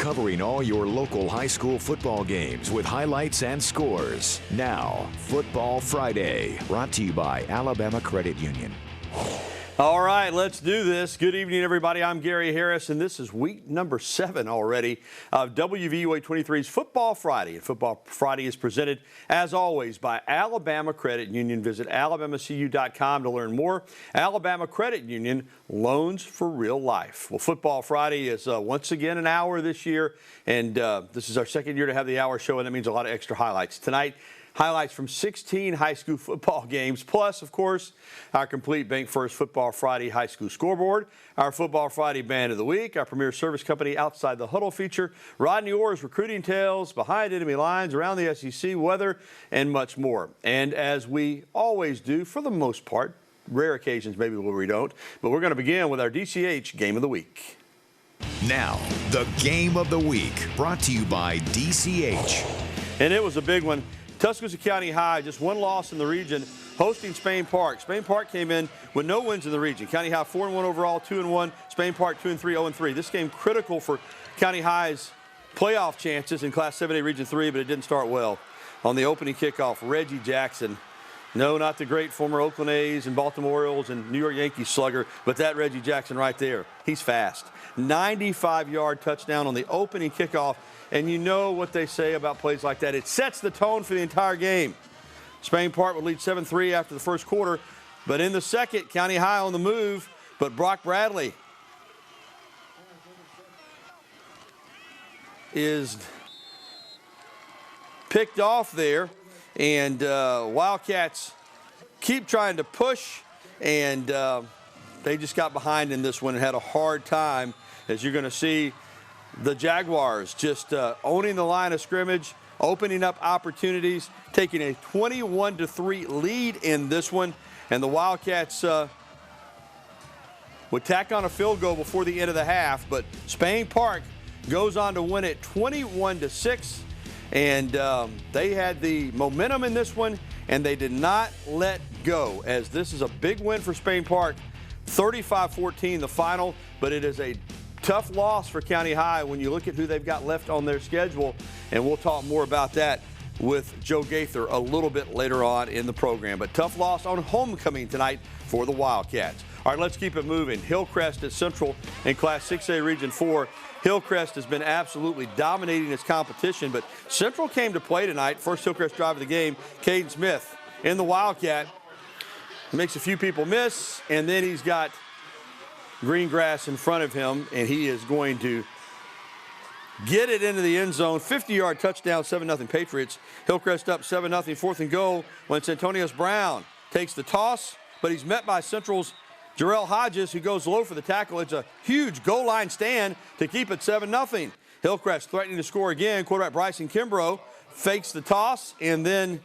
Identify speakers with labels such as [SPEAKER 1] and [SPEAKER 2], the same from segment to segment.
[SPEAKER 1] covering all your local high school football games with highlights and scores. Now, Football Friday, brought to you by Alabama Credit Union.
[SPEAKER 2] All right, let's do this. Good evening, everybody. I'm Gary Harris, and this is week number 7 already of WVUA 23's Football Friday. And Football Friday is presented, as always, by Alabama Credit Union. Visit alabamacu.com to learn more. Alabama Credit Union, loans for real life. Well, Football Friday is once again an hour this year, and this is our second year to have the hour show, and that means a lot of extra highlights. Tonight, highlights from 16 high school football games, plus, of course, our complete Bank First Football Friday high school scoreboard, our Football Friday Band of the Week, our premier service company Outside the Huddle feature, Rodney Orr's recruiting tales, behind enemy lines, around the SEC, weather, and much more. And as we always do, for the most part, rare occasions maybe where we don't, but we're going to begin with our DCH Game of the Week.
[SPEAKER 1] Now, the Game of the Week, brought to you by DCH.
[SPEAKER 2] And it was a big one. Tuscaloosa County High, just one loss in the region, hosting Spain Park. Spain Park came in with no wins in the region. County High 4-1 overall, 2-1. Spain Park 2-3, 0-3. This game critical for County High's playoff chances in Class 7A Region 3, but it didn't start well. On the opening kickoff, Reggie Jackson. No, not the great former Oakland A's and Baltimore Orioles and New York Yankees slugger, but that Reggie Jackson right there. He's fast. 95-yard touchdown on the opening kickoff. And you know what they say about plays like that. It sets the tone for the entire game. Spain Park would lead 7-3 after the first quarter. But in the second, County High on the move. But Brock Bradley is picked off there. And Wildcats keep trying to push. And they just got behind in this one and had a hard time, as you're going to see. The Jaguars just owning the line of scrimmage, opening up opportunities, taking a 21-3 lead in this one. And the Wildcats would tack on a field goal before the end of the half. But Spain Park goes on to win it 21-6. And they had the momentum in this one, and they did not let go, as this is a big win for Spain Park. 35-14 the final, but it is a tough loss for County High when you look at who they've got left on their schedule, and we'll talk more about that with Joe Gaither a little bit later on in the program. But tough loss on homecoming tonight for the Wildcats. All right, let's keep it moving. Hillcrest at Central in Class 6A Region 4. Hillcrest has been absolutely dominating its competition, but Central came to play tonight. First Hillcrest drive of the game, Caden Smith in the Wildcat. Makes a few people miss, and then he's got green grass in front of him, and he is going to get it into the end zone. 50-yard touchdown, 7-0 Patriots. Hillcrest up 7-0, fourth and goal when Santonius Brown takes the toss, but he's met by Central's Jarrell Hodges, who goes low for the tackle. It's a huge goal line stand to keep it 7-0. Hillcrest threatening to score again. Quarterback Bryson Kimbrough fakes the toss and then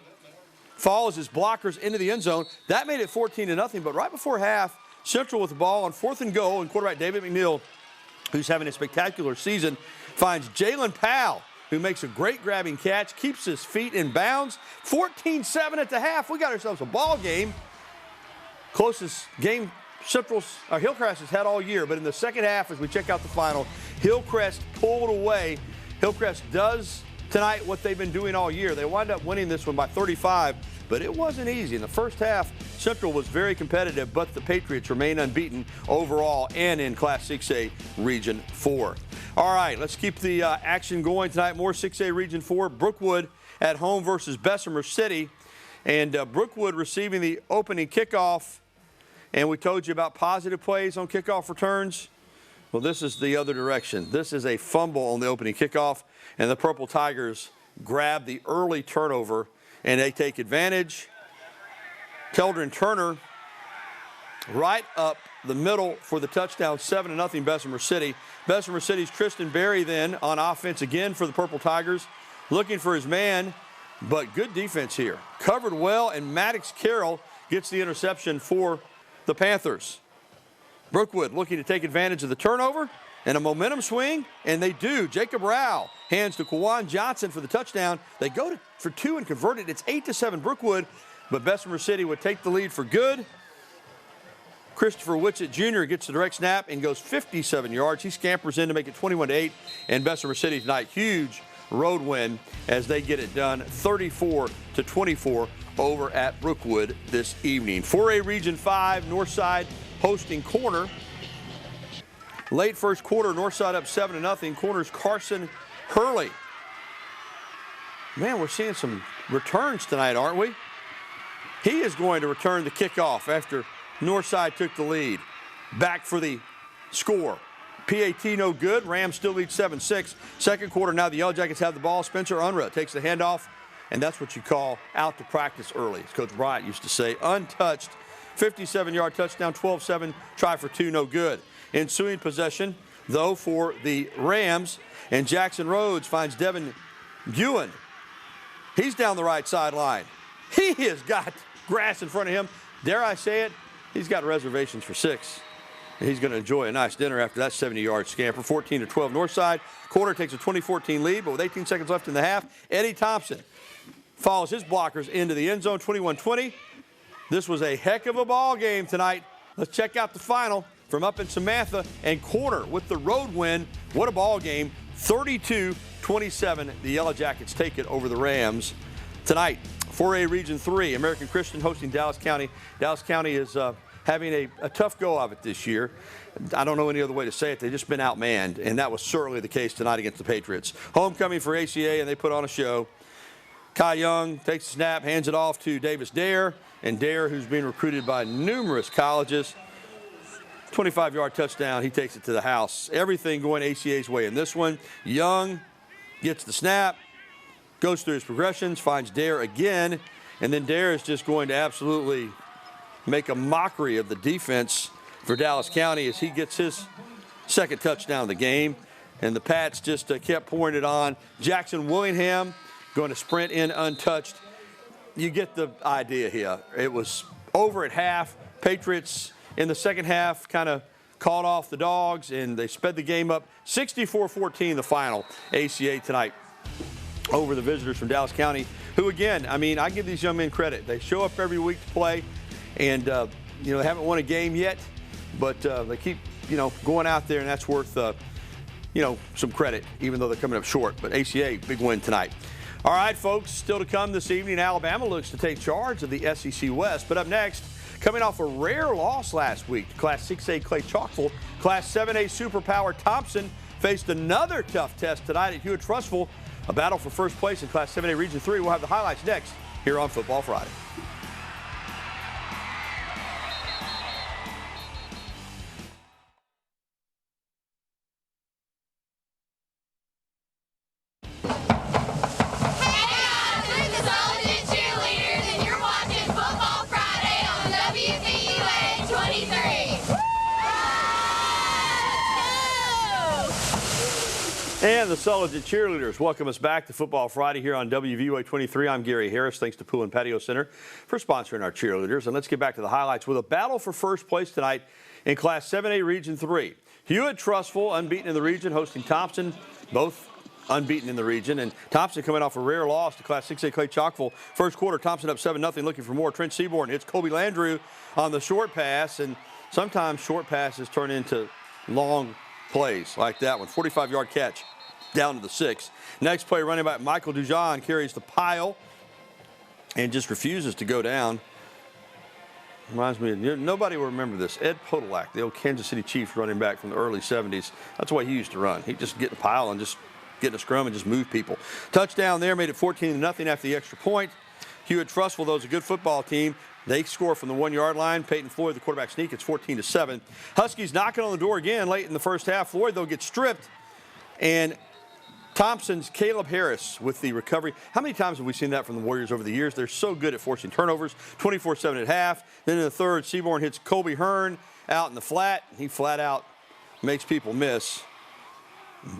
[SPEAKER 2] follows his blockers into the end zone. That made it 14-0, but right before half, Central with the ball on fourth and goal, and quarterback David McNeil, who's having a spectacular season, finds Jalen Powell, who makes a great grabbing catch, keeps his feet in bounds. 14-7 at the half. We got ourselves a ball game. Closest game Hillcrest has had all year, but in the second half, as we check out the final, Hillcrest pulled away. Hillcrest does tonight what they've been doing all year. They wind up winning this one by 35. But it wasn't easy. In the first half, Central was very competitive, but the Patriots remain unbeaten overall and in Class 6A Region 4. All right, let's keep the action going tonight. More 6A Region 4. Brookwood at home versus Bessemer City. And Brookwood receiving the opening kickoff. And we told you about positive plays on kickoff returns. Well, this is the other direction. This is a fumble on the opening kickoff, and the Purple Tigers grab the early turnover, and they take advantage. Keldron Turner right up the middle for the touchdown, 7-0 Bessemer City. Bessemer City's Tristan Berry then on offense again for the Purple Tigers, looking for his man, but good defense here. Covered well, and Maddox Carroll gets the interception for the Panthers. Brookwood looking to take advantage of the turnover and a momentum swing, and they do. Jacob Rao hands to Kwan Johnson for the touchdown. They go for two and convert it. It's 8-7 Brookwood, but Bessemer City would take the lead for good. Christopher Witchett Jr. gets the direct snap and goes 57 yards. He scampers in to make it 21-8. And Bessemer City tonight, huge road win as they get it done 34-24 over at Brookwood this evening. 4A Region 5, Northside hosting Corner. Late first quarter, Northside up 7-0. Corner's Carson Hurley. Man, we're seeing some returns tonight, aren't we? He is going to return the kickoff after Northside took the lead. Back for the score. PAT no good. Rams still lead 7-6. Second quarter, now the Yellow Jackets have the ball. Spencer Unruh takes the handoff, and that's what you call out to practice early, as Coach Bryant used to say. Untouched, 57-yard touchdown, 12-7, try for two, no good. Ensuing possession, though, for the Rams, and Jackson Rhodes finds Devin Guin. He's down the right sideline. He has got grass in front of him. Dare I say it, he's got reservations for 6. He's going to enjoy a nice dinner after that 70-yard scamper. 14-12 Northside. Corner takes a 20-14 lead, but with 18 seconds left in the half, Eddie Thompson follows his blockers into the end zone, 21-20. This was a heck of a ball game tonight. Let's check out the final from up in Samantha, and Corner with the road win. What a ball game. 32-27. The Yellow Jackets take it over the Rams tonight. 4A Region 3, American Christian hosting Dallas County. Dallas County is having a tough go of it this year. I don't know any other way to say it. They've just been outmanned, and that was certainly the case tonight against the Patriots. Homecoming for ACA, and they put on a show. Kai Young takes the snap, hands it off to Davis Dare, and Dare, who's being recruited by numerous colleges, 25-yard touchdown. He takes it to the house. Everything going ACA's way in this one. Young gets the snap, goes through his progressions, finds Dare again, and then Dare is just going to absolutely make a mockery of the defense for Dallas County as he gets his second touchdown of the game. And the Pats just kept pouring it on. Jackson Willingham going to sprint in untouched. You get the idea here. It was over at half. Patriots in the second half kind of called off the Dogs, and they sped the game up. 64-14 the final. ACA tonight over the visitors from Dallas County, who, again, I mean, I give these young men credit. They show up every week to play. And, they haven't won a game yet, but they keep, going out there, and that's worth, some credit, even though they're coming up short. But ACA, big win tonight. All right, folks, still to come this evening, Alabama looks to take charge of the SEC West. But up next, coming off a rare loss last week, Class 6A Clay Chalkville, Class 7A Superpower Thompson faced another tough test tonight at Hewitt-Trussville, a battle for first place in Class 7A Region 3. We'll have the highlights next here on Football Friday. And the Sulligent cheerleaders welcome us back to Football Friday here on WVUA 23. I'm Gary Harris. Thanks to Pool and Patio Center for sponsoring our cheerleaders. And let's get back to the highlights with a battle for first place tonight in Class 7A Region 3. Hewitt-Trussville, unbeaten in the region, hosting Thompson, both unbeaten in the region. And Thompson coming off a rare loss to Class 6A Clay Chalkville. First quarter, Thompson up 7-0, looking for more. Trent Seaborn hits Colby Landrew on the short pass. And sometimes short passes turn into long plays like that one. 45-yard catch down to the 6. Next play, running back Michael Dujon carries the pile and just refuses to go down. Reminds me, nobody will remember this. Ed Podolak, the old Kansas City Chiefs running back from the early 70s. That's the way he used to run. He'd just get the pile and just get in a scrum and just move people. Touchdown there, made it 14-0 after the extra point. Hewitt-Trussville, though, is a good football team. They score from the 1-yard line. Peyton Floyd, the quarterback sneak, it's 14-7. Huskies knocking on the door again late in the first half. Floyd, though, gets stripped. And Thompson's Caleb Harris with the recovery. How many times have we seen that from the Warriors over the years? They're so good at forcing turnovers. 24-7 at half. Then in the third, Seaborn hits Colby Hearn out in the flat. He flat out makes people miss.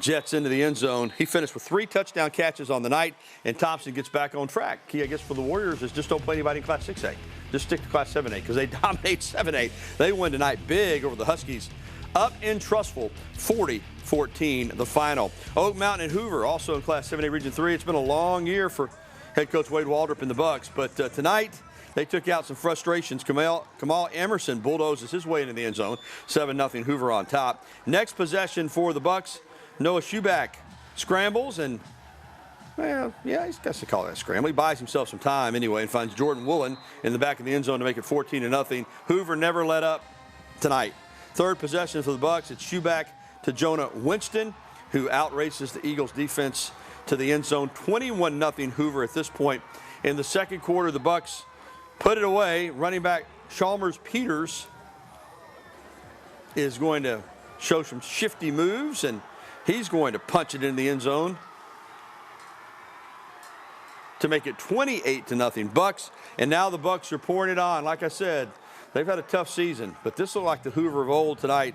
[SPEAKER 2] Jets into the end zone. He finished with 3 touchdown catches on the night, and Thompson gets back on track. Key, I guess, for the Warriors is just don't play anybody in Class 6A. Just stick to Class 7A because they dominate 7A. They win tonight big over the Huskies up in Trussville, 40-14 the final. Oak Mountain and Hoover also in Class 7A Region 3. It's been a long year for head coach Wade Waldrop and the Bucks, but tonight they took out some frustrations. Kamal Emerson bulldozes his way into the end zone. 7-0 Hoover on top. Next possession for the Bucks. Noah Schuback scrambles and, well, yeah, he's got to call that a scramble. He buys himself some time anyway and finds Jordan Woolen in the back of the end zone to make it 14-0. Hoover never let up tonight. Third possession for the Bucks. It's Schuback to Jonah Winston, who outraces the Eagles defense to the end zone. 21-0 Hoover at this point. In the second quarter, the Bucks put it away. Running back Chalmers Peters is going to show some shifty moves, and he's going to punch it in the end zone to make it 28-0 Bucks. And now the Bucks are pouring it on. Like I said, they've had a tough season, but this looked like the Hoover of old tonight.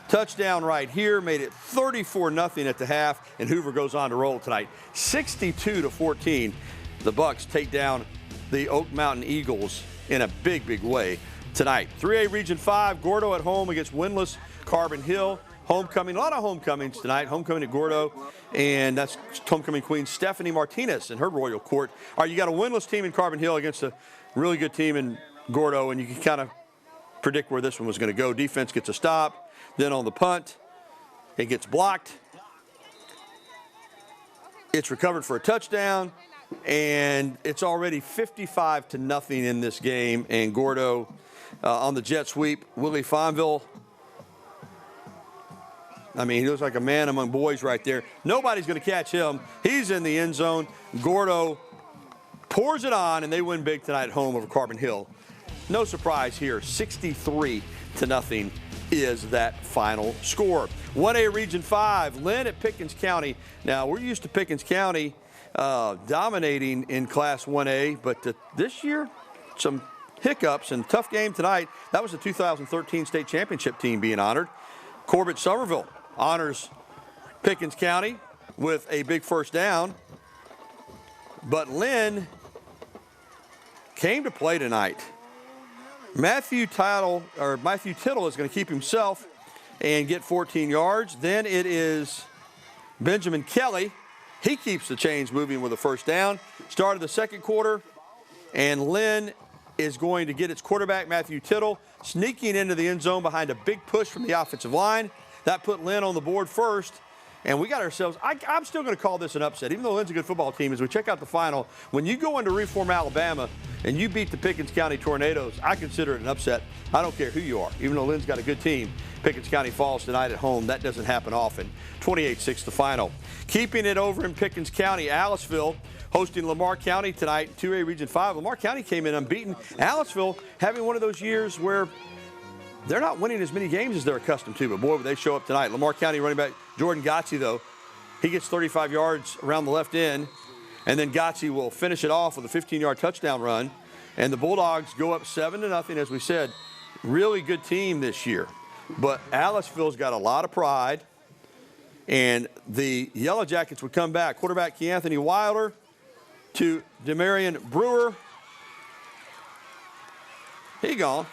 [SPEAKER 2] Touchdown right here, made it 34-0 at the half, and Hoover goes on to roll tonight. 62-14, the Bucks take down the Oak Mountain Eagles in a big, big way tonight. 3A Region 5, Gordo at home against winless Carbon Hill. Homecoming, a lot of homecomings tonight. Homecoming at Gordo, and that's homecoming queen Stephanie Martinez in her royal court. All right, you got a winless team in Carbon Hill against a really good team in Gordo, and you can kind of predict where this one was going to go. Defense gets a stop. Then on the punt, it gets blocked. It's recovered for a touchdown, and it's already 55-0 in this game. And Gordo on the jet sweep. Willie Fonville, I mean, he looks like a man among boys right there. Nobody's going to catch him. He's in the end zone. Gordo pours it on, and they win big tonight at home over Carbon Hill. No surprise here, 63-0 is that final score. 1A Region 5, Lynn at Pickens County. Now, we're used to Pickens County dominating in Class 1A, but this year, some hiccups and tough game tonight. That was the 2013 state championship team being honored. Corbett Somerville honors Pickens County with a big first down, but Lynn came to play tonight. Matthew Tittle is going to keep himself and get 14 yards. Then it is Benjamin Kelly. He keeps the chains moving with a first down. Started the second quarter, and Lynn is going to get its quarterback, Matthew Tittle, sneaking into the end zone behind a big push from the offensive line. That put Lynn on the board first. And we got ourselves, I'm still going to call this an upset, even though Lynn's a good football team. As we check out the final, when you go into Reform, Alabama, and you beat the Pickens County Tornadoes, I consider it an upset. I don't care who you are. Even though Lynn's got a good team, Pickens County falls tonight at home. That doesn't happen often. 28-6 the final. Keeping it over in Pickens County, Aliceville hosting Lamar County tonight, 2A Region 5. Lamar County came in unbeaten. Aliceville having one of those years where they're not winning as many games as they're accustomed to, but boy, would they show up tonight. Lamar County running back Jordan Gotzi, though, he gets 35 yards around the left end, and then Gotzi will finish it off with a 15-yard touchdown run. And the Bulldogs go up 7-0, as we said. Really good team this year. But Aliceville's got a lot of pride, and the Yellow Jackets would come back. Quarterback Keanthony Wilder to Demarion Brewer. He gone.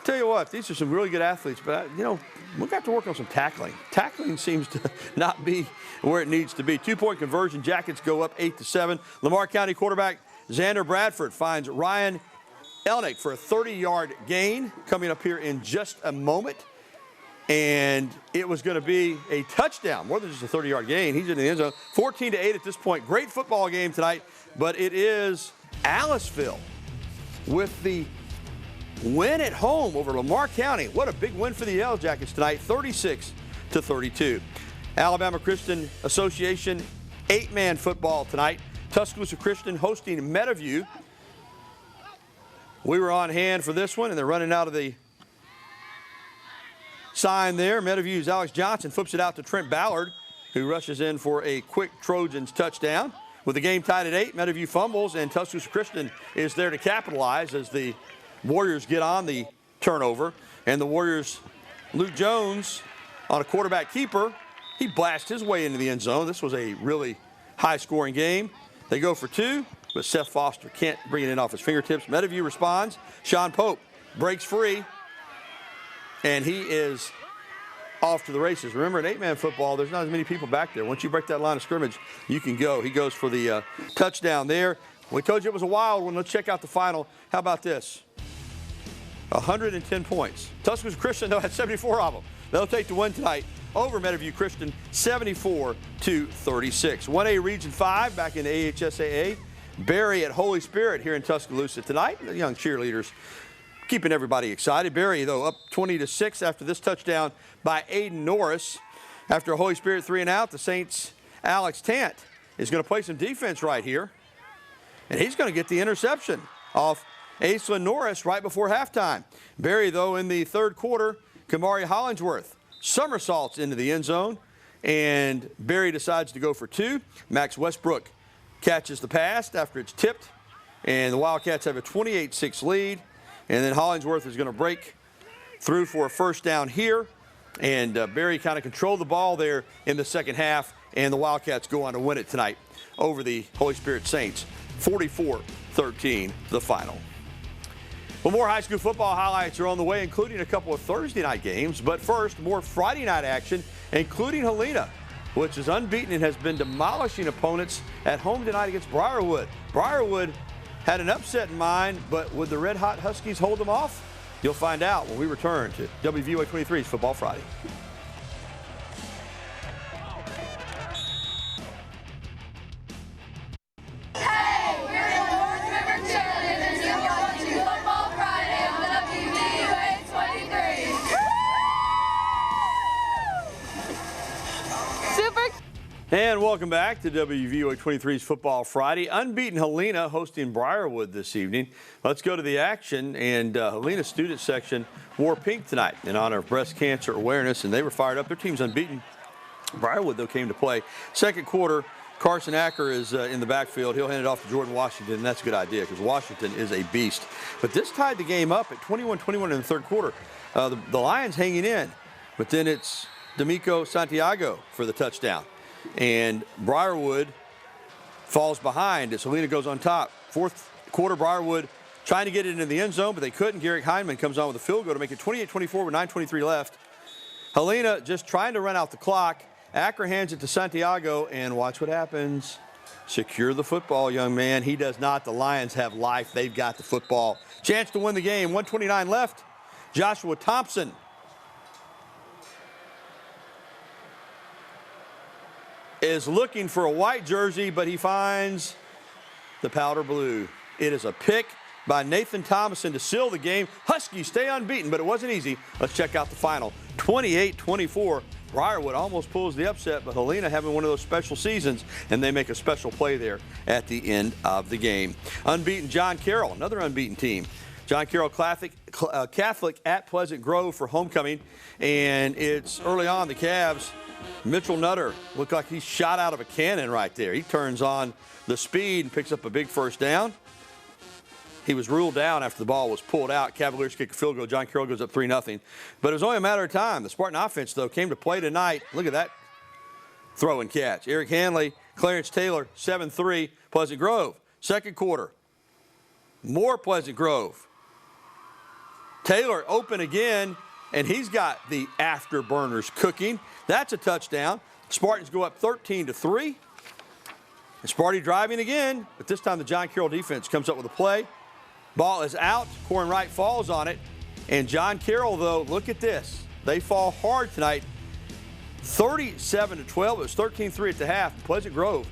[SPEAKER 2] Tell you what, these are some really good athletes, but, you know, we've got to work on some tackling. Tackling seems to not be where it needs to be. 2-point conversion, Jackets go up 8-7. Lamar County quarterback Xander Bradford finds Ryan Elnick for a 30-yard gain coming up here in just a moment. And it was going to be a touchdown, more than just a 30-yard gain. He's in the end zone. 14-8 at this point. Great football game tonight, but it is Aliceville with the win at home over Lamar County. What a big win for the Yellow Jackets tonight, 36-32. Alabama Christian Association 8-man football tonight. Tuscaloosa Christian hosting Meadowview. We were on hand for this one, and they're running out of the sign there. Meadowview's Alex Johnson flips it out to Trent Ballard, who rushes in for a quick Trojans touchdown. With the game tied at 8, Meadowview fumbles, and Tuscaloosa Christian is there to capitalize as the Warriors get on the turnover. And the Warriors, Luke Jones on a quarterback keeper. He blasts his way into the end zone. This was a really high-scoring game. They go for 2, but Seth Foster can't bring it in off his fingertips. Meadowview responds. Sean Pope breaks free, and he is off to the races. Remember, in 8-man football, there's not as many people back there. Once you break that line of scrimmage, you can go. He goes for the touchdown there. We told you it was a wild one. Let's check out the final. How about this? 110 points. Tuscaloosa Christian, though, had 74 of them. They'll take the win tonight over Meadowview Christian, 74-36. 1A Region 5 back in the AHSAA. Berry at Holy Spirit here in Tuscaloosa tonight. The young cheerleaders keeping everybody excited. Berry, though, up 20-6 after this touchdown by Aiden Norris. After a Holy Spirit 3 and out, the Saints' Alex Tant is going to play some defense right here. And he's going to get the interception off Aislinn Norris right before halftime. Berry, though, in the third quarter, Kamari Hollingsworth somersaults into the end zone, and Berry decides to go for 2. Max Westbrook catches the pass after it's tipped, and the Wildcats have a 28-6 lead. And then Hollingsworth is going to break through for a first down here, and Berry kind of controlled the ball there in the second half, and the Wildcats go on to win it tonight over the Holy Spirit Saints, 44-13, the final. Well, more high school football highlights are on the way, including a couple of Thursday night games. But first, more Friday night action, including Helena, which is unbeaten and has been demolishing opponents at home tonight against Briarwood. Briarwood had an upset in mind, but would the red-hot Huskies hold them off? You'll find out when we return to WVUA 23's Football Friday. And welcome back to WVUA 23's Football Friday. Unbeaten Helena hosting Briarwood this evening. Let's go to the action. And Helena's student section wore pink tonight in honor of breast cancer awareness, and they were fired up. Their team's unbeaten. Briarwood, though, came to play. Second quarter, Carson Acker is in the backfield. He'll hand it off to Jordan Washington, and that's a good idea because Washington is a beast. But this tied the game up at 21-21 in the third quarter. The Lions hanging in, but then it's D'Amico Santiago for the touchdown. And Briarwood falls behind as Helena goes on top. Fourth quarter, Briarwood trying to get it into the end zone, but they couldn't. Garrick Heinman comes on with a field goal to make it 28-24 with 9:23 left. Helena just trying to run out the clock. Acker hands it to Santiago, and watch what happens. Secure the football, young man. He does not. The Lions have life. They've got the football. Chance to win the game. 1:29 left. Joshua Thompson is looking for a white jersey, but he finds the powder blue. It is a pick by Nathan Thomason to seal the game. Huskies stay unbeaten, but it wasn't easy. Let's check out the final. 28-24. Briarwood almost pulls the upset, but Helena having one of those special seasons, and they make a special play there at the end of the game. Unbeaten John Carroll, another unbeaten team. John Carroll Catholic at Pleasant Grove for homecoming, and it's early on the Cavs. Mitchell Nutter looked like he shot out of a cannon right there. He turns on the speed and picks up a big first down. He was ruled down after the ball was pulled out. Cavaliers kick a field goal. John Carroll goes up 3-0. But it was only a matter of time. The Spartan offense, though, came to play tonight. Look at that throw and catch. Eric Hanley, Clarence Taylor, 7-3, Pleasant Grove. Second quarter, more Pleasant Grove. Taylor open again, and he's got the afterburners cooking. That's a touchdown. Spartans go up 13-3. And Sparty driving again, but this time the John Carroll defense comes up with a play. Ball is out. Corin Wright falls on it. And John Carroll, though, look at this. They fall hard tonight. 37-12. It was 13-3 at the half. Pleasant Grove.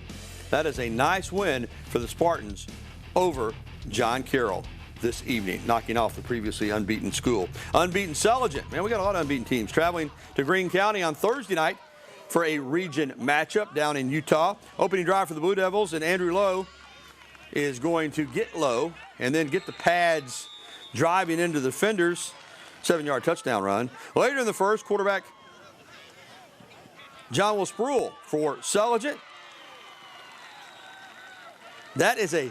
[SPEAKER 2] That is a nice win for the Spartans over John Carroll this evening, knocking off the previously unbeaten school. Unbeaten Sulligent. Man, we got a lot of unbeaten teams traveling to Greene County on Thursday night for a region matchup down in Utah. Opening drive for the Blue Devils, and Andrew Lowe is going to get low and then get the pads driving into the defenders. 7-yard touchdown run. Later in the first, quarterback John Will Spruill for Sulligent. That is a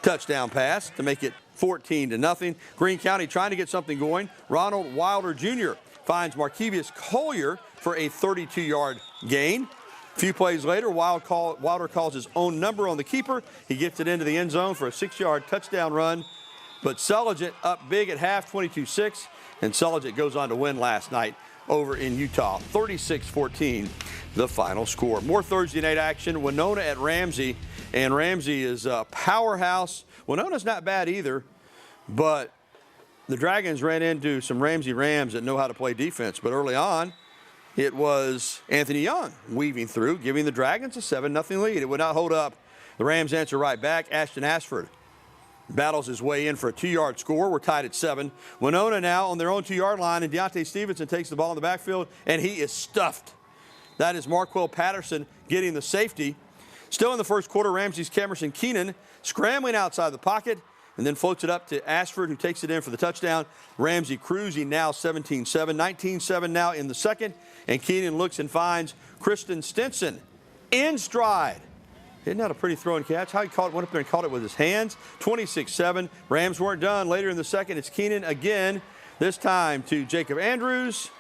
[SPEAKER 2] touchdown pass to make it 14-0. Greene County trying to get something going. Ronald Wilder Jr. finds Markevius Collier for a 32-yard gain. A few plays later, Wilder calls his own number on the keeper. He gets it into the end zone for a 6-yard touchdown run. But Sulligent up big at half, 22-6, and Sulligent goes on to win last night over in Utah, 36-14, the final score. More Thursday night action. Winona at Ramsey. And Ramsey is a powerhouse. Winona's not bad either, but the Dragons ran into some Ramsey Rams that know how to play defense. But early on, it was Anthony Young weaving through, giving the Dragons a 7-0 lead. It would not hold up. The Rams answer right back. Ashton Ashford battles his way in for a 2-yard score. We're tied at 7. Winona now on their own 2-yard line, and Deontay Stevenson takes the ball in the backfield, and he is stuffed. That is Marquell Patterson getting the safety. Still in the first quarter, Ramsey's Camerson Keenan scrambling outside the pocket and then floats it up to Ashford, who takes it in for the touchdown. Ramsey cruising now 17-7, 19-7 now in the second, and Keenan looks and finds Kristen Stinson in stride. Isn't that a pretty throw and catch? How he caught it, went up there and caught it with his hands. 26-7. Rams weren't done. Later in the second, it's Keenan again, this time to Jacob Andrews.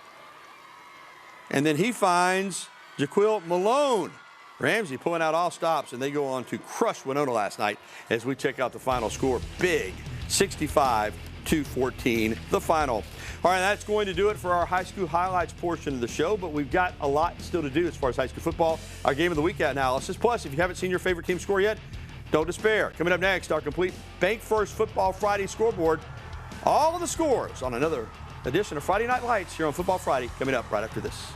[SPEAKER 2] And then he finds Jaquil Malone. Ramsey pulling out all stops, and they go on to crush Winona last night as we check out the final score. Big, 65-14, the final. All right, that's going to do it for our high school highlights portion of the show, but we've got a lot still to do as far as high school football, our game of the week analysis. Plus, if you haven't seen your favorite team score yet, don't despair. Coming up next, our complete Bank First Football Friday scoreboard. All of the scores on another edition of Friday Night Lights here on Football Friday, coming up right after this.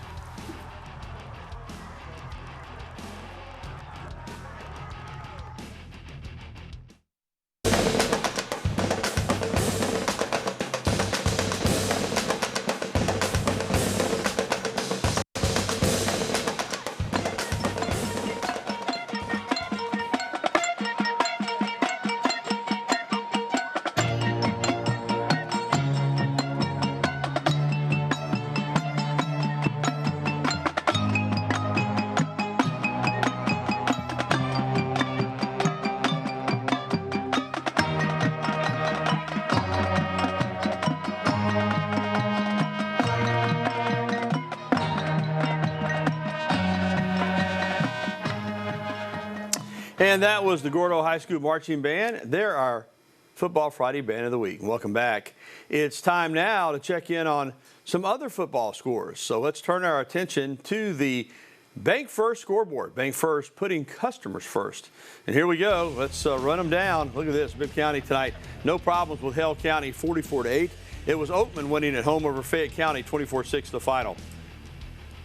[SPEAKER 2] And that was the Gordo High School Marching Band. They're our Football Friday Band of the Week. Welcome back. It's time now to check in on some other football scores. So let's turn our attention to the Bank First scoreboard. Bank First putting customers first. And here we go. Let's run them down. Look at this. Bibb County tonight. No problems with Hale County, 44-8. It was Oatman winning at home over Fayette County, 24-6 the final.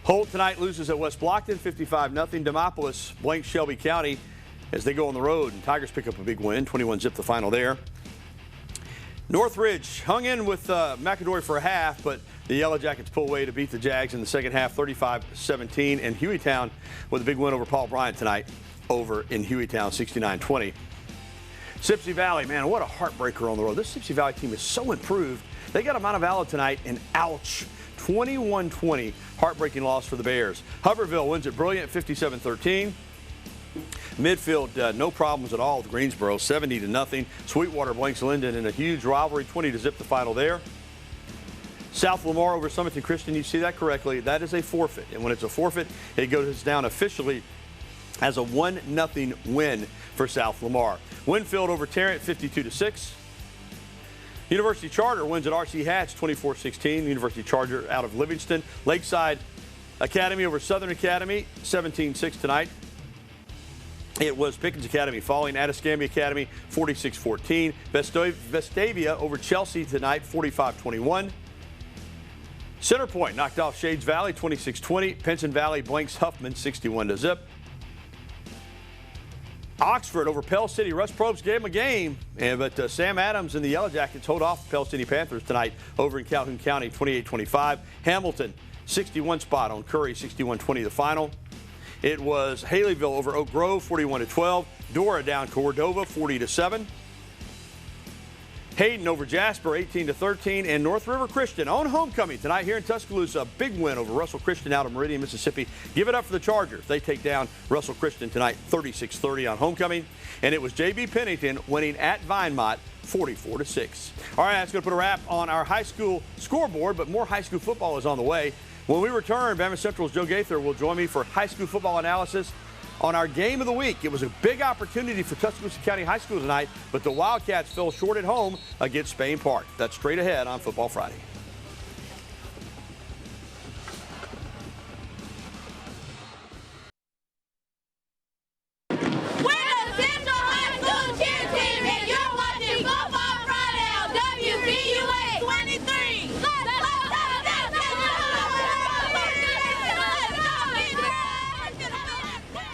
[SPEAKER 2] Holt tonight loses at West Blockton, 55-0. Demopolis blanks Shelby County as they go on the road, and Tigers pick up a big win, 21-zip the final there. Northridge hung in with McAdory for a half, but the Yellow Jackets pull away to beat the Jags in the second half, 35-17. And Hueytown with a big win over Paul Bryant tonight over in Hueytown, 69-20. Sipsey Valley, man, what a heartbreaker on the road. This Sipsey Valley team is so improved. They got a Meadowview tonight, and ouch, 21-20, heartbreaking loss for the Bears. Hubbardville wins at Brilliant, 57-13. Midfield, no problems at all with Greensboro, 70-0. Sweetwater blanks Linden in a huge rivalry, 20-zip the final there. South Lamar over Summerton Christian, you see that correctly. That is a forfeit, and when it's a forfeit, it goes down officially as a 1-0 win for South Lamar. Winfield over Tarrant, 52-6. University Charter wins at RC Hatch, 24-16. University Charter out of Livingston. Lakeside Academy over Southern Academy, 17-6 tonight. It was Pickens Academy falling at Escambia Academy, 46-14. Vestavia over Chelsea tonight, 45-21. Centerpoint knocked off Shades Valley, 26-20. Pinson Valley blanks Huffman, 61-zip. Oxford over Pell City. Russ Probst gave them a game, but Sam Adams and the Yellow Jackets hold off the Pell City Panthers tonight over in Calhoun County, 28-25. Hamilton, 61 spot on Curry, 61-20 the final. It was Haleyville over Oak Grove, 41-12. Dora down Cordova, 40-7. Hayden over Jasper, 18-13. And North River Christian on homecoming tonight here in Tuscaloosa. A big win over Russell Christian out of Meridian, Mississippi. Give it up for the Chargers. They take down Russell Christian tonight, 36-30 on homecoming. And it was J.B. Pennington winning at Vinemont, 44-6. All right, that's going to put a wrap on our high school scoreboard, but more high school football is on the way. When we return, Bama Central's Joe Gaither will join me for high school football analysis on our game of the week. It was a big opportunity for Tuscaloosa County High School tonight, but the Wildcats fell short at home against Spain Park. That's straight ahead on Football Friday.
[SPEAKER 3] Buenos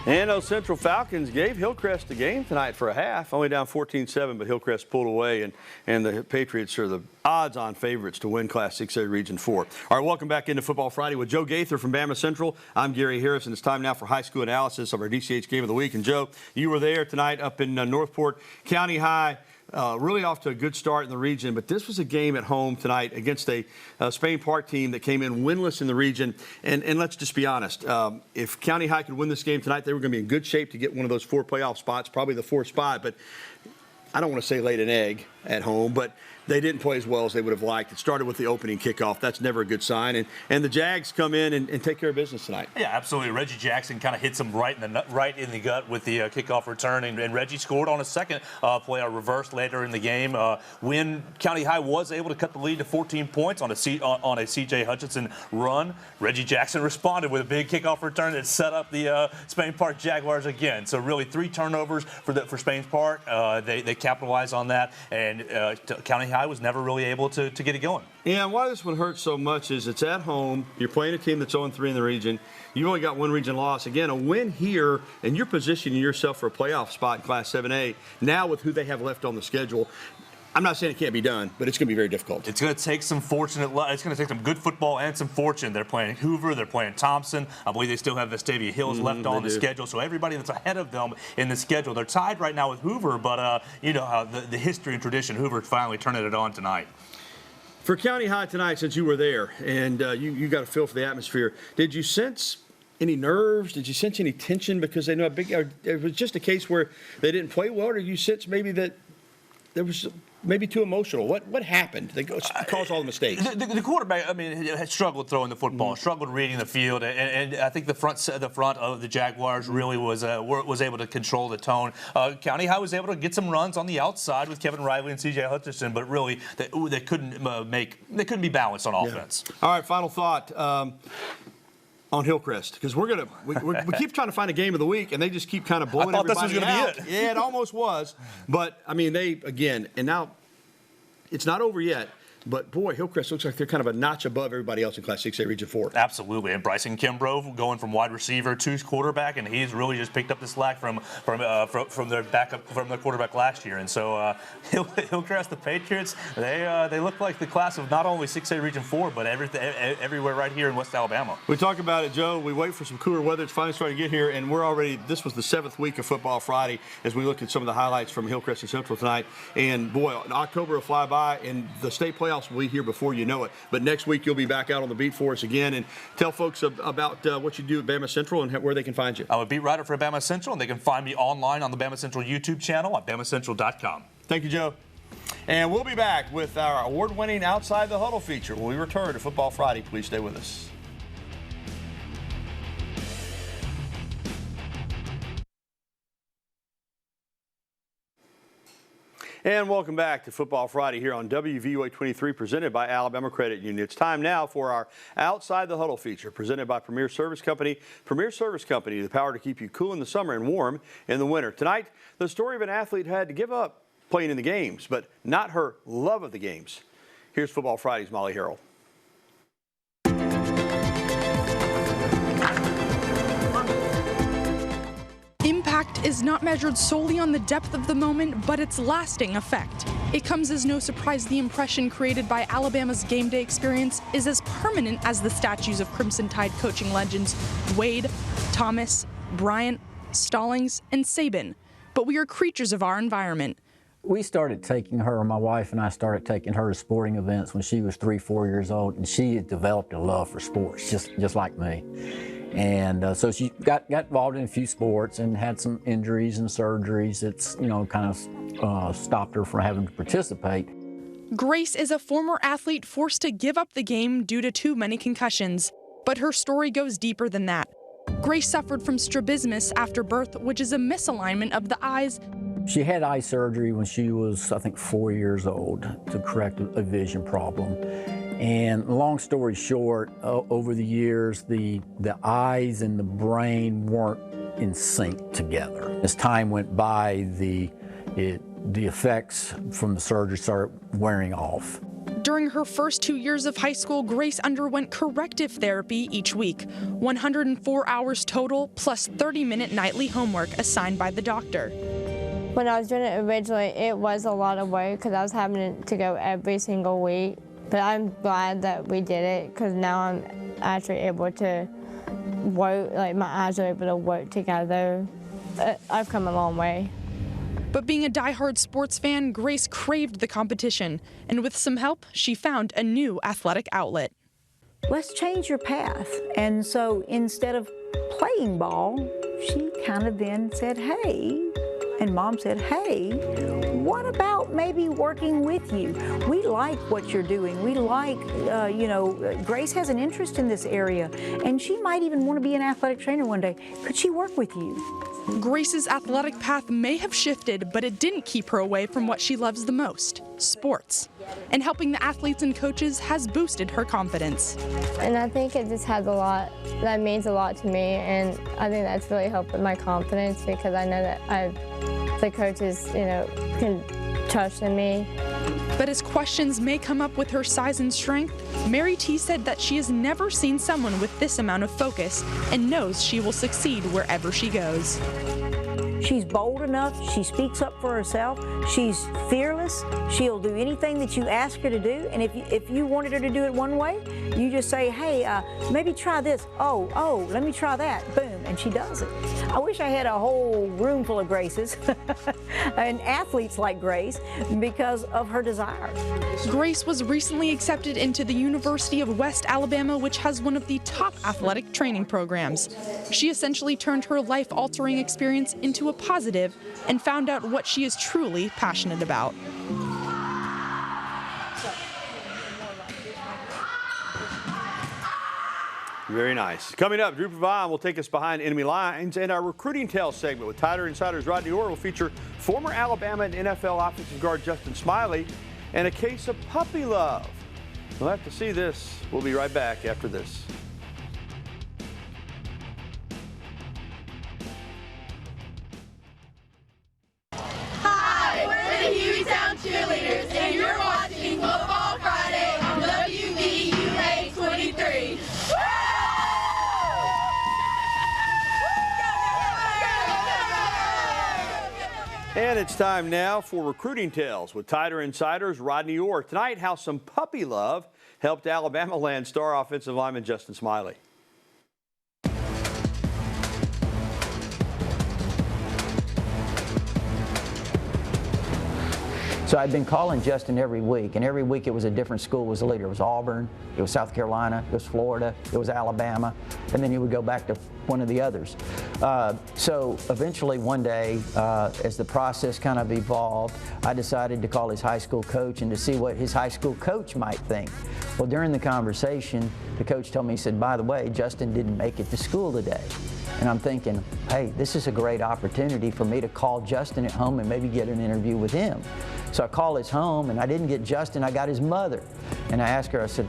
[SPEAKER 2] And those Central Falcons gave Hillcrest the game tonight for a half, only down 14-7, but Hillcrest pulled away, and the Patriots are the odds-on favorites to win Class 6A Region 4. All right, welcome back into Football Friday with Joe Gaither from Bama Central. I'm Gary Harris, and it's time now for high school analysis of our DCH Game of the Week. And Joe, you were there tonight up in Northport. County High really off to a good start in the region, but this was a game at home tonight against a Spain Park team that came in winless in the region. And let's just be honest, if County High could win this game tonight, they were going to be in good shape to get one of those 4 playoff spots, probably the 4th spot. But I don't want to say laid an egg at home, but they didn't play as well as they would have liked. It started with the opening kickoff. That's never a good sign. And the Jags come in and take care of business tonight.
[SPEAKER 3] Yeah, absolutely. Reggie Jackson kind of hits him right in the gut with the kickoff return, and Reggie scored on a second play, a reverse later in the game. When County High was able to cut the lead to 14 points on a C.J. Hutchinson run, Reggie Jackson responded with a big kickoff return that set up the Spain Park Jaguars again. So really 3 turnovers for Spain Park. They capitalized on that, and County High was never really able to get it going.
[SPEAKER 2] Yeah, and why this one hurts so much is it's at home. You're playing a team that's 0-3 in the region. You've only got 1 region loss. Again, a win here, and you're positioning yourself for a playoff spot in Class 7A. Now with who they have left on the schedule, I'm not saying it can't be done, but it's going to be very difficult.
[SPEAKER 3] It's going to take some fortunate luck. It's going to take some good football and some fortune. They're playing Hoover. They're playing Thompson. I believe they still have Vestavia Hills left on the schedule. So everybody that's ahead of them in the schedule, they're tied right now with Hoover. But you know how the history and tradition, Hoover finally turning it on tonight.
[SPEAKER 2] For County High tonight, since you were there and you got a feel for the atmosphere, did you sense any nerves? Did you sense any tension because they know it was just a case where they didn't play well, or you sense maybe that there was maybe too emotional? What happened that caused all the mistakes?
[SPEAKER 3] The quarterback, I mean, had struggled throwing the football, struggled reading the field, and I think the front of the Jaguars really was able to control the tone. County High was able to get some runs on the outside with Kevin Riley and C.J. Hutchinson, but really they couldn't be balanced on offense.
[SPEAKER 2] Yeah. All right, final thought. On Hillcrest, because we keep trying to find a game of the week, and they just keep kind of blowing everybody out.
[SPEAKER 3] I thought this was going to
[SPEAKER 2] be it. Yeah, it almost was. But, I mean, and now it's not over yet. But, boy, Hillcrest looks like they're kind of a notch above everybody else in Class 6A Region 4.
[SPEAKER 3] Absolutely. And Bryson Kimbrough going from wide receiver to quarterback, and he's really just picked up the slack from their quarterback last year. And so Hillcrest, the Patriots, they look like the class of not only 6A Region 4, but everywhere right here in West Alabama.
[SPEAKER 2] We talk about it, Joe. We wait for some cooler weather. It's finally starting to get here, and this was the 7th week of Football Friday as we look at some of the highlights from Hillcrest and Central tonight. And, boy, October will fly by, and the state playoffs will be here before you know it. But next week you'll be back out on the beat for us again, and tell folks about what you do at Bama Central and where they can find you.
[SPEAKER 3] I'm a beat writer for Bama Central, and they can find me online on the Bama Central YouTube channel at BamaCentral.com.
[SPEAKER 2] Thank you, Joe. And we'll be back with our award-winning Outside the Huddle feature when we return to Football Friday. Please stay with us. And welcome back to Football Friday here on WVUA 23, presented by Alabama Credit Union. It's time now for our Outside the Huddle feature, presented by Premier Service Company. Premier Service Company, the power to keep you cool in the summer and warm in the winter. Tonight, the story of an athlete who had to give up playing in the games, but not her love of the games. Here's Football Friday's Molly Harrell.
[SPEAKER 4] Impact is not measured solely on the depth of the moment, but its lasting effect. It comes as no surprise the impression created by Alabama's game day experience is as permanent as the statues of Crimson Tide coaching legends Wade, Thomas, Bryant, Stallings, and Saban. But we are creatures of our environment.
[SPEAKER 5] We started taking her, my wife and I started taking her to sporting events when she was 3-4 years old, and she had developed a love for sports, just like me. And so she got involved in a few sports and had some injuries and surgeries that's, kind of stopped her from having to participate.
[SPEAKER 4] Grace is a former athlete forced to give up the game due to too many concussions. But her story goes deeper than that. Grace suffered from strabismus after birth, which is a misalignment of the eyes.
[SPEAKER 5] She had eye surgery when she was, I think, 4 years old to correct a vision problem. And long story short, over the years, the eyes and the brain weren't in sync together. As time went by, the effects from the surgery started wearing off.
[SPEAKER 4] During her first 2 years of high school, Grace underwent corrective therapy each week, 104 hours total, plus 30-minute nightly homework assigned by the doctor.
[SPEAKER 6] When I was doing it originally, it was a lot of work because I was having to go every single week. But I'm glad that we did it because now I'm actually able to work, like my eyes are able to work together. I've come a long way.
[SPEAKER 4] But being a diehard sports fan, Grace craved the competition, and with some help, she found a new athletic outlet.
[SPEAKER 7] Let's change your path. And so instead of playing ball, she kind of then said, hey, and Mom said, hey, what about maybe working with you? We like what you're doing. We like, Grace has an interest in this area, and she might even want to be an athletic trainer one day. Could she work with you?
[SPEAKER 4] Grace's athletic path may have shifted, but it didn't keep her away from what she loves the most, sports. And helping the athletes and coaches has boosted her confidence.
[SPEAKER 6] And I think it just has that means a lot to me, and I think that's really helped with my confidence because I know that the coaches, can trust in me.
[SPEAKER 4] But as questions may come up with her size and strength, Mary T said that she has never seen someone with this amount of focus and knows she will succeed wherever she goes.
[SPEAKER 7] She's bold enough. She speaks up for herself. She's fearless. She'll do anything that you ask her to do. And if you wanted her to do it one way, you just say, hey, maybe try this. Oh, let me try that. Boom, and she does it. I wish I had a whole room full of Graces and athletes like Grace because of her desire.
[SPEAKER 4] Grace was recently accepted into the University of West Alabama, which has one of the top athletic training programs. She essentially turned her life-altering experience into a positive and found out what she is truly passionate about.
[SPEAKER 2] Very nice. Coming up, Drew Pavon will take us behind enemy lines, and our recruiting tales segment with Tider Insider's Rodney Orr will feature former Alabama and NFL offensive guard Justin Smiley and a case of puppy love. We'll have to see this. We'll be right back after this.
[SPEAKER 8] Hi, we're the Hueytown Cheerleaders, and you're watching Football Friday on WVUA 23.
[SPEAKER 2] And it's time now for Recruiting Tales with Tider Insider's Rodney Orr. Tonight, how some puppy love helped Alabama land star offensive lineman Justin Smiley.
[SPEAKER 5] So I'd been calling Justin every week, and every week it was a different school was the leader. It was Auburn, it was South Carolina, it was Florida, it was Alabama, and then he would go back to one of the others. So eventually one day, as the process kind of evolved, I decided to call his high school coach and to see what his high school coach might think. Well, during the conversation, the coach told me, he said, by the way, Justin didn't make it to school today. And I'm thinking, hey, this is a great opportunity for me to call Justin at home and maybe get an interview with him. So I call his home, and I didn't get Justin, I got his mother. And I asked her, I said,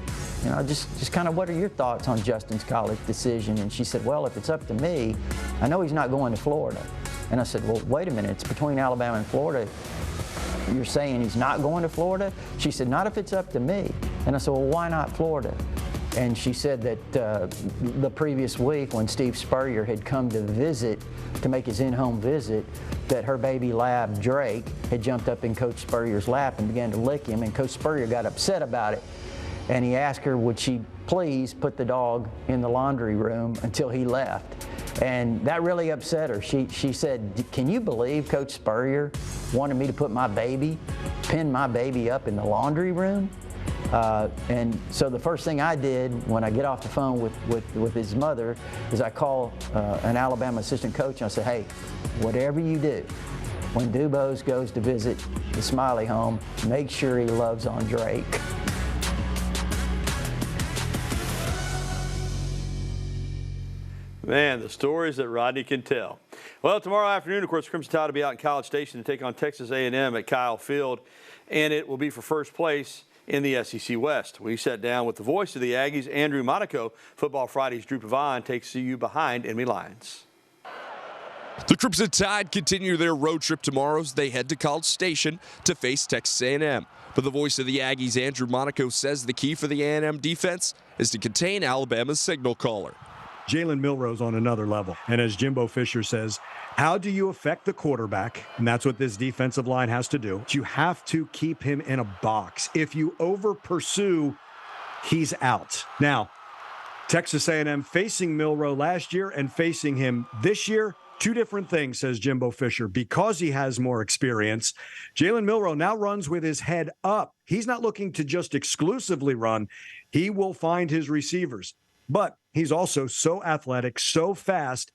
[SPEAKER 5] just kind of what are your thoughts on Justin's college decision? And she said, well, if it's up to me, I know he's not going to Florida. And I said, well, wait a minute, it's between Alabama and Florida. You're saying he's not going to Florida? She said, not if it's up to me. And I said, well, why not Florida? And she said that the previous week when Steve Spurrier had come to visit, to make his in-home visit, that her baby lab, Drake, had jumped up in Coach Spurrier's lap and began to lick him, and Coach Spurrier got upset about it. And he asked her, would she please put the dog in the laundry room until he left? And that really upset her. She said, can you believe Coach Spurrier wanted me to put pin my baby up in the laundry room? And so the first thing I did when I get off the phone with his mother is I call an Alabama assistant coach and I say, hey, whatever you do, when Dubose goes to visit the Smiley home, make sure he loves on Drake.
[SPEAKER 2] Man, the stories that Rodney can tell. Well, tomorrow afternoon, of course, Crimson Tide will be out in College Station to take on Texas A&M at Kyle Field, and it will be for first place in the SEC West. We sat down with the voice of the Aggies, Andrew Monaco. Football Friday's Drew Pavon takes you behind enemy lines.
[SPEAKER 9] The Crimson Tide continue their road trip tomorrow as they head to College Station to face Texas A&M. But the voice of the Aggies, Andrew Monaco, says the key for the A&M defense is to contain Alabama's signal caller.
[SPEAKER 10] Jalen Milroe's on another level. And as Jimbo Fisher says, how do you affect the quarterback? And that's what this defensive line has to do. You have to keep him in a box. If you over pursue, he's out. Now, Texas A&M facing Milroe last year and facing him this year, two different things, says Jimbo Fisher. Because he has more experience, Jalen Milroe now runs with his head up. He's not looking to just exclusively run. He will find his receivers. But he's also so athletic, so fast,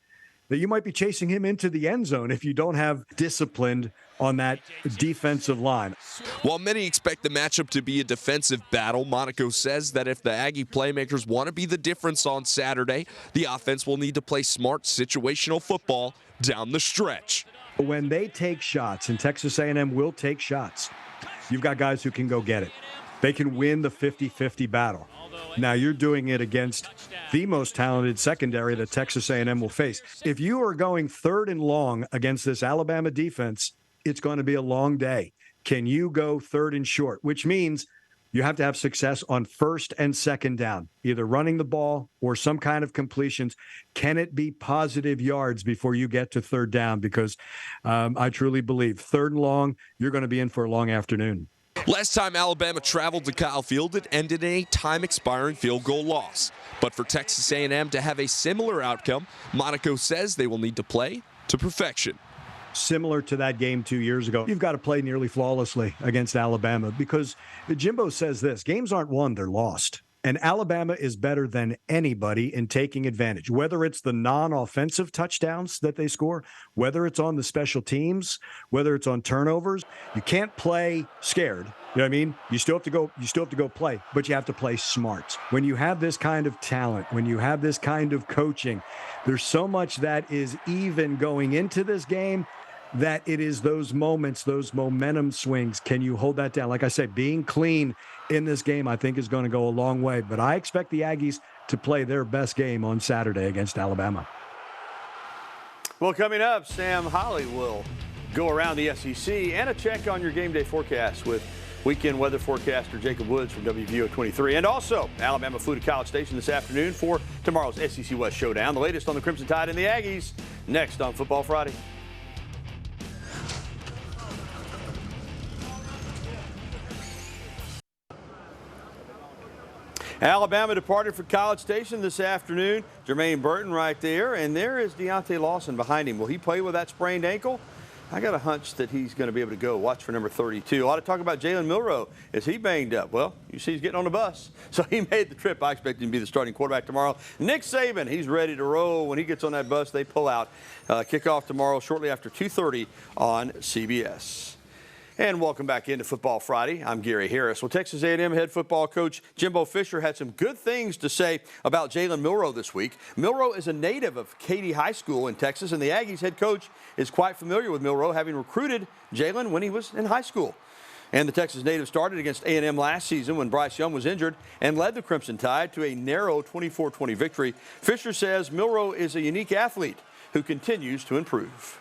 [SPEAKER 10] that you might be chasing him into the end zone if you don't have discipline on that defensive line.
[SPEAKER 9] While many expect the matchup to be a defensive battle, Monaco says that if the Aggie playmakers want to be the difference on Saturday, the offense will need to play smart situational football down the stretch.
[SPEAKER 10] When they take shots, and Texas A&M will take shots, you've got guys who can go get it. They can win the 50-50 battle. Now you're doing it against the most talented secondary that Texas A&M will face. If you are going 3rd and long against this Alabama defense, it's going to be a long day. Can you go 3rd and short? Which means you have to have success on 1st and 2nd down, either running the ball or some kind of completions. Can it be positive yards before you get to 3rd down? Because I truly believe 3rd and long, you're going to be in for a long afternoon.
[SPEAKER 9] Last time Alabama traveled to Kyle Field, it ended in a time-expiring field goal loss. But for Texas A&M to have a similar outcome, Monaco says they will need to play to perfection.
[SPEAKER 10] Similar to that game 2 years ago, you've got to play nearly flawlessly against Alabama because Jimbo says this, games aren't won, they're lost. And Alabama is better than anybody in taking advantage, whether it's the non-offensive touchdowns that they score, whether it's on the special teams, whether it's on turnovers. You can't play scared. You know what I mean? You still have to go play, but you have to play smart. When you have this kind of talent, when you have this kind of coaching, there's so much that is even going into this game that it is those moments, those momentum swings. Can you hold that down? Like I said, being clean in this game, I think, is going to go a long way. But I expect the Aggies to play their best game on Saturday against Alabama.
[SPEAKER 2] Well, coming up, Sam Holly will go around the SEC and a check on your game day forecast with weekend weather forecaster Jacob Woods from WVUA 23. And also, Alabama flew to College Station this afternoon for tomorrow's SEC West Showdown. The latest on the Crimson Tide and the Aggies next on Football Friday. Alabama departed for College Station this afternoon. Jermaine Burton right there, and there is Deontay Lawson behind him. Will he play with that sprained ankle? I got a hunch that he's going to be able to go. Watch for number 32. A lot of talk about Jalen Milroe. Is he banged up? Well, you see he's getting on the bus. So he made the trip. I expect him to be the starting quarterback tomorrow. Nick Saban, he's ready to roll. When he gets on that bus, they pull out. Kickoff tomorrow shortly after 2:30 on CBS. And welcome back into Football Friday. I'm Gary Harris. Well, Texas A&M head football coach Jimbo Fisher had some good things to say about Jalen Milroe this week. Milroe is a native of Katy High School in Texas, and the Aggies head coach is quite familiar with Milroe, having recruited Jalen when he was in high school. And the Texas native started against A&M last season when Bryce Young was injured and led the Crimson Tide to a narrow 24-20 victory. Fisher says Milroe is a unique athlete who continues to improve.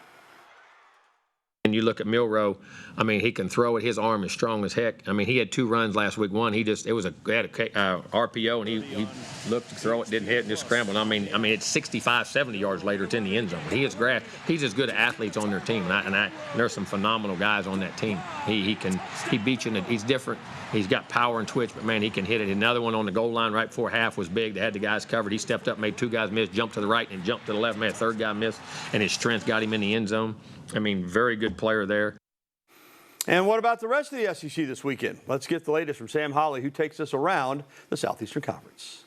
[SPEAKER 11] And you look at Milroe, I mean, he can throw it. His arm is strong as heck. I mean, he had 2 runs last week. One, he had a RPO, and he looked to throw it, didn't hit, and just scrambled. I mean, it's 65, 70 yards later, it's in the end zone. He's as good athletes on their team, and there's some phenomenal guys on that team. He beats you. He's different. He's got power and twitch, but, man, he can hit it. Another one on the goal line right before half was big. They had the guys covered. He stepped up, made 2 guys miss, jumped to the right, and jumped to the left, made a 3rd guy miss, and his strength got him in the end zone. I mean, very good player there.
[SPEAKER 2] And what about the rest of the SEC this weekend? Let's get the latest from Sam Holly, who takes us around the Southeastern Conference.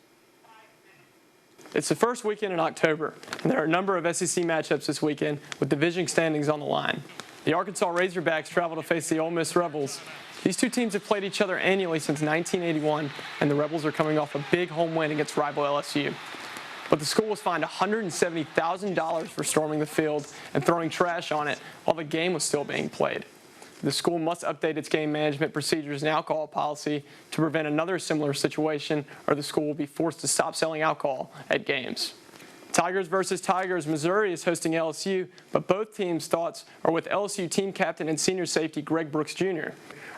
[SPEAKER 12] It's the first weekend in October, and there are a number of SEC matchups this weekend with division standings on the line. The Arkansas Razorbacks travel to face the Ole Miss Rebels. These 2 teams have played each other annually since 1981, and the Rebels are coming off a big home win against rival LSU. But the school was fined $170,000 for storming the field and throwing trash on it while the game was still being played. The school must update its game management procedures and alcohol policy to prevent another similar situation, or the school will be forced to stop selling alcohol at games. Tigers versus Tigers. Missouri is hosting LSU, but both teams' thoughts are with LSU team captain and senior safety Greg Brooks Jr.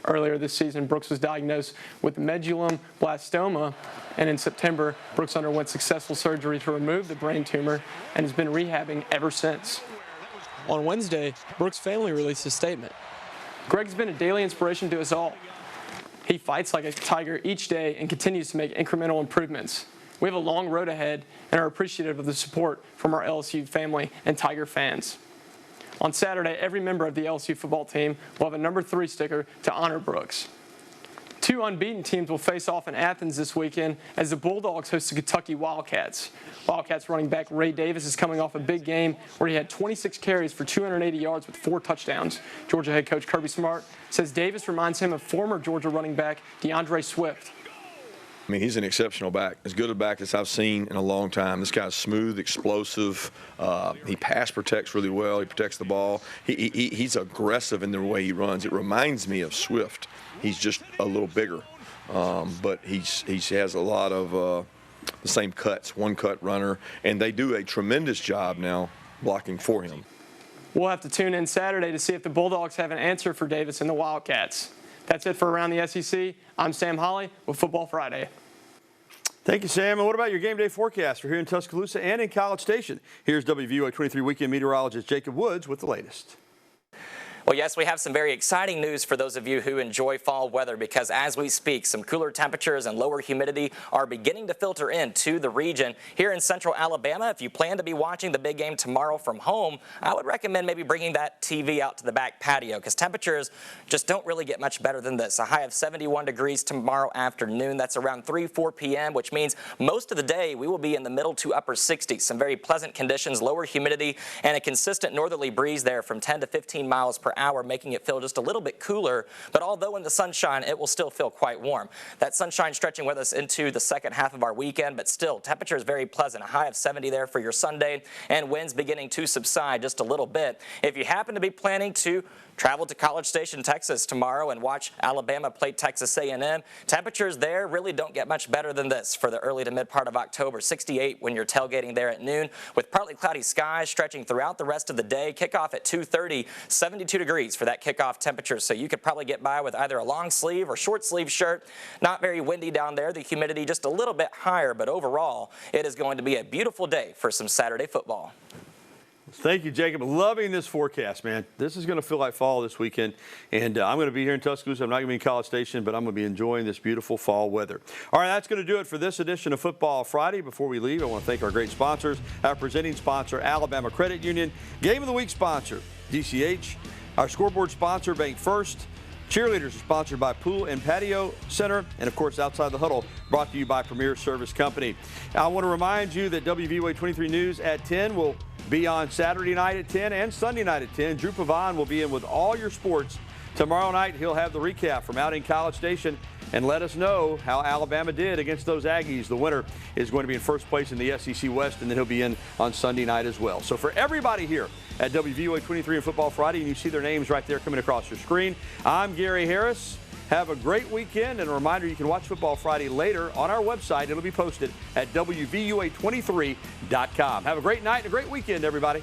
[SPEAKER 12] Earlier this season, Brooks was diagnosed with medulloblastoma, and in September, Brooks underwent successful surgery to remove the brain tumor and has been rehabbing ever since. On Wednesday, Brooks' family released a statement. Greg's been a daily inspiration to us all. He fights like a Tiger each day and continues to make incremental improvements. We have a long road ahead and are appreciative of the support from our LSU family and Tiger fans. On Saturday, every member of the LSU football team will have a number 3 sticker to honor Brooks. 2 unbeaten teams will face off in Athens this weekend as the Bulldogs host the Kentucky Wildcats. Wildcats running back Ray Davis is coming off a big game where he had 26 carries for 280 yards with 4 touchdowns. Georgia head coach Kirby Smart says Davis reminds him of former Georgia running back DeAndre Swift.
[SPEAKER 2] I mean, he's an exceptional back, as good a back as I've seen in a long time. This guy's smooth, explosive. He pass protects really well. He protects the ball. He's aggressive in the way he runs. It reminds me of Swift. He's just a little bigger, but he has a lot of the same cuts, one-cut runner, and they do a tremendous job now blocking for him.
[SPEAKER 12] We'll have to tune in Saturday to see if the Bulldogs have an answer for Davis and the Wildcats. That's it for Around the SEC. I'm Sam Holly with Football Friday.
[SPEAKER 2] Thank you, Sam. And what about your game day forecast for here in Tuscaloosa and in College Station? Here's WVUA 23 weekend meteorologist Jacob Woods with the latest.
[SPEAKER 13] Well, yes, we have some very exciting news for those of you who enjoy fall weather because as we speak, some cooler temperatures and lower humidity are beginning to filter into the region. Here in central Alabama, if you plan to be watching the big game tomorrow from home, I would recommend maybe bringing that TV out to the back patio because temperatures just don't really get much better than this. A high of 71 degrees tomorrow afternoon. That's around 4 p.m., which means most of the day we will be in the middle to upper 60s. Some very pleasant conditions, lower humidity, and a consistent northerly breeze there from 10 to 15 miles per hour, making it feel just a little bit cooler, but although in the sunshine, it will still feel quite warm. That sunshine stretching with us into the second half of our weekend, but still, temperature is very pleasant. A high of 70 there for your Sunday, and winds beginning to subside just a little bit. If you happen to be planning to travel to College Station, Texas tomorrow and watch Alabama play Texas A&M. Temperatures there really don't get much better than this for the early to mid part of October. 68 when you're tailgating there at noon with partly cloudy skies stretching throughout the rest of the day. Kickoff at 2:30, 72 degrees for that kickoff temperature. So you could probably get by with either a long sleeve or short sleeve shirt. Not very windy down there. The humidity just a little bit higher, but overall it is going to be a beautiful day for some Saturday football.
[SPEAKER 2] Thank you, Jacob. Loving this forecast, man. This is going to feel like fall this weekend, and I'm going to be here in Tuscaloosa. I'm not going to be in College Station, but I'm going to be enjoying this beautiful fall weather. All right, that's going to do it for this edition of Football Friday. Before we leave, I want to thank our great sponsors. Our presenting sponsor, Alabama Credit Union. Game of the Week sponsor, DCH. Our scoreboard sponsor, Bank First. Cheerleaders are sponsored by Pool and Patio Center, and of course, Outside the Huddle, brought to you by Premier Service Company. I want to remind you that WVUA 23 News at 10 will be on Saturday night at 10 and Sunday night at 10. Drew Pavon will be in with all your sports. Tomorrow night, he'll have the recap from out in College Station and let us know how Alabama did against those Aggies. The winner is going to be in first place in the SEC West, and then he'll be in on Sunday night as well. So for everybody here at WVUA 23 and Football Friday, and you see their names right there coming across your screen, I'm Gary Harris. Have a great weekend, and a reminder, you can watch Football Friday later on our website. It'll be posted at WVUA23.com. Have a great night and a great weekend, everybody.